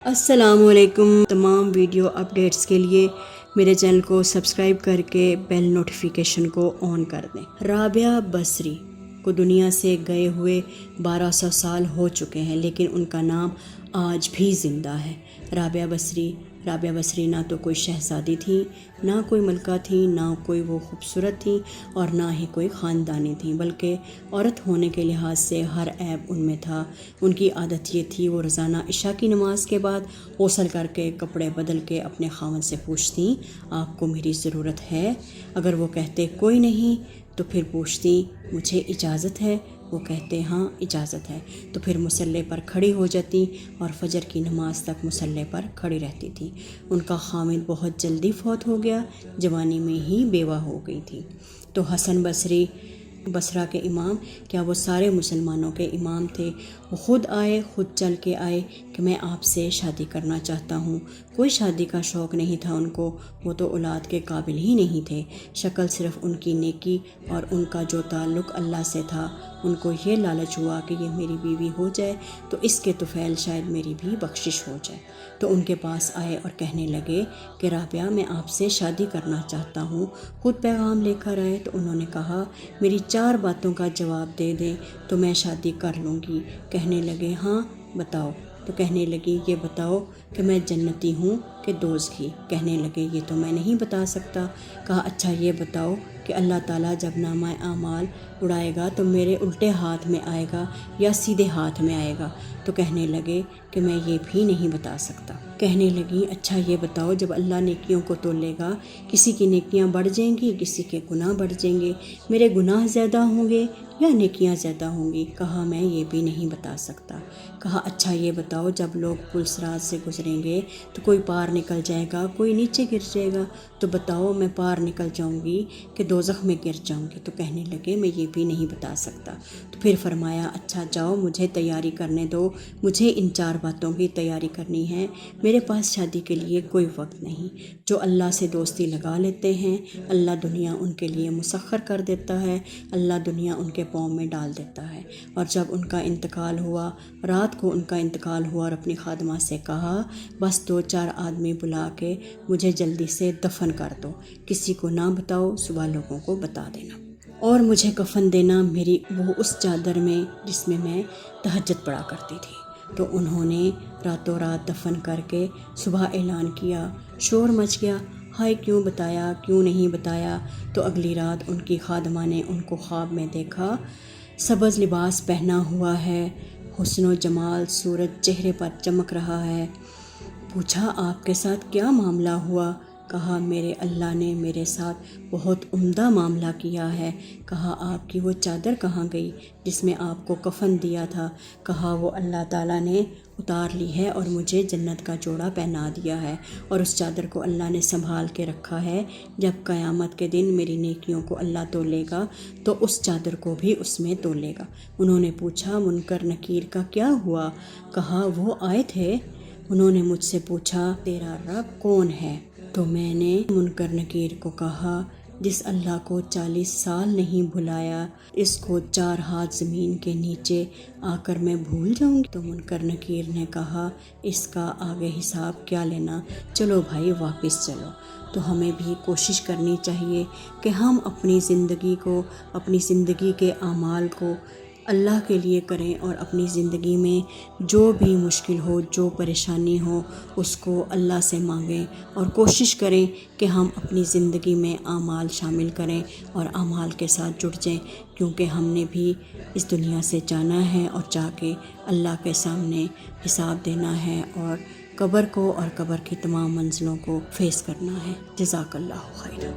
السلام علیکم۔ تمام ویڈیو اپڈیٹس کے لیے میرے چینل کو سبسکرائب کر کے بیل نوٹیفیکیشن کو آن کر دیں۔ رابعہ بصری کو دنیا سے گئے ہوئے 1200 سال ہو چکے ہیں، لیکن ان کا نام آج بھی زندہ ہے۔ رابعہ بصری نہ تو کوئی شہزادی تھی، نہ کوئی ملکہ تھی، نہ کوئی وہ خوبصورت تھی اور نہ ہی کوئی خاندانی تھی، بلکہ عورت ہونے کے لحاظ سے ہر عیب ان میں تھا۔ ان کی عادت یہ تھی، وہ روزانہ عشاء کی نماز کے بعد غسل کر کے کپڑے بدل کے اپنے خاوند سے پوچھتی، آپ کو میری ضرورت ہے؟ اگر وہ کہتے کوئی نہیں تو پھر پوچھتی، مجھے اجازت ہے؟ وہ کہتے ہاں اجازت ہے، تو پھر مصلی پر کھڑی ہو جاتی اور فجر کی نماز تک مصلی پر کھڑی رہتی تھی۔ ان کا خاوند بہت جلدی فوت ہو گیا، جوانی میں ہی بیوہ ہو گئی تھی۔ تو حسن بصری بصرہ کے امام، کیا وہ سارے مسلمانوں کے امام تھے؟ وہ خود آئے، خود چل کے آئے کہ میں آپ سے شادی کرنا چاہتا ہوں۔ کوئی شادی کا شوق نہیں تھا ان کو، وہ تو اولاد کے قابل ہی نہیں تھے۔ شکل صرف ان کی نیکی اور ان کا جو تعلق اللہ سے تھا۔ ان کو یہ لالچ ہوا کہ یہ میری بیوی ہو جائے تو اس کے طفیل شاید میری بھی بخشش ہو جائے۔ تو ان کے پاس آئے اور کہنے لگے کہ رابعہ، میں آپ سے شادی کرنا چاہتا ہوں۔ خود پیغام لے کر آئے تو انہوں نے کہا، میری 4 باتوں کا جواب دے دیں تو میں شادی کر لوں گی۔ کہنے لگے ہاں بتاؤ؟ تو کہنے لگی، یہ بتاؤ کہ میں جنتی ہوں کہ دوزخی؟ کہنے لگے یہ تو میں نہیں بتا سکتا۔ کہا اچھا یہ بتاؤ کہ اللہ تعالیٰ جب نامہ اعمال اڑائے گا تو میرے الٹے ہاتھ میں آئے گا یا سیدھے ہاتھ میں آئے گا؟ تو کہنے لگے کہ میں یہ بھی نہیں بتا سکتا۔ کہنے لگی اچھا یہ بتاؤ، جب اللہ نیکیوں کو تولے گا، کسی کی نیکیاں بڑھ جائیں گی، کسی کے گناہ بڑھ جائیں گے، میرے گناہ زیادہ ہوں گے یا نیکیاں زیادہ ہوں گی؟ کہا میں یہ بھی نہیں بتا سکتا۔ کہا اچھا یہ بتاؤ، جب لوگ پل صراط سے گزریں گے تو کوئی پار نکل جائے گا، کوئی نیچے گر جائے گا، تو بتاؤ میں پار نکل جاؤں گی کہ دوزخ میں گر جاؤں گی؟ تو کہنے لگے میں یہ بھی نہیں بتا سکتا۔ تو پھر فرمایا اچھا جاؤ مجھے تیاری کرنے دو، مجھے ان 4 باتوں کی تیاری کرنی ہے، میرے پاس شادی کے لیے کوئی وقت نہیں۔ جو اللہ سے دوستی لگا لیتے ہیں، اللہ دنیا ان کے لیے مسخر کر دیتا ہے، اللہ دنیا ان کے پاؤں میں ڈال دیتا ہے۔ اور جب ان کا انتقال ہوا، رات کو ان کا انتقال ہوا اور اپنی خادمہ سے کہا، بس 2-4 آدمی بلا کے مجھے جلدی سے دفن کر دو، کسی کو نہ بتاؤ، صبح لوگوں کو بتا دینا، اور مجھے کفن دینا میری وہ اس چادر میں جس میں میں تہجد پڑھا کرتی تھی۔ تو انہوں نے راتوں رات دفن کر کے صبح اعلان کیا، شور مچ گیا، ہائے کیوں بتایا، کیوں نہیں بتایا؟ تو اگلی رات ان کی خادمہ نے ان کو خواب میں دیکھا، سبز لباس پہنا ہوا ہے، حسن و جمال صورت چہرے پر چمک رہا ہے۔ پوچھا آپ کے ساتھ کیا معاملہ ہوا؟ کہا میرے اللہ نے میرے ساتھ بہت عمدہ معاملہ کیا ہے۔ کہا آپ کی وہ چادر کہاں گئی جس میں آپ کو کفن دیا تھا؟ کہا وہ اللہ تعالیٰ نے اتار لی ہے اور مجھے جنت کا جوڑا پہنا دیا ہے، اور اس چادر کو اللہ نے سنبھال کے رکھا ہے، جب قیامت کے دن میری نیکیوں کو اللہ تولے گا تو اس چادر کو بھی اس میں تولے گا۔ انہوں نے پوچھا منکر نکیر کا کیا ہوا؟ کہا وہ آئے تھے، انہوں نے مجھ سے پوچھا تیرا رب کون ہے؟ تو میں نے منکر نکیر کو کہا جس اللہ کو 40 سال نہیں بھلایا، اس کو 4 ہاتھ زمین کے نیچے آ کر میں بھول جاؤں گی؟ تو منکر نکیر نے کہا اس کا آگے حساب کیا لینا، چلو بھائی واپس چلو۔ تو ہمیں بھی کوشش کرنی چاہیے کہ ہم اپنی زندگی کو، اپنی زندگی کے اعمال کو اللہ کے لیے کریں، اور اپنی زندگی میں جو بھی مشکل ہو، جو پریشانی ہو، اس کو اللہ سے مانگیں، اور کوشش کریں کہ ہم اپنی زندگی میں اعمال شامل کریں اور اعمال کے ساتھ جڑ جائیں، کیونکہ ہم نے بھی اس دنیا سے جانا ہے اور جا کے اللہ کے سامنے حساب دینا ہے، اور قبر کو اور قبر کی تمام منزلوں کو فیس کرنا ہے۔ جزاک اللہ خیرا۔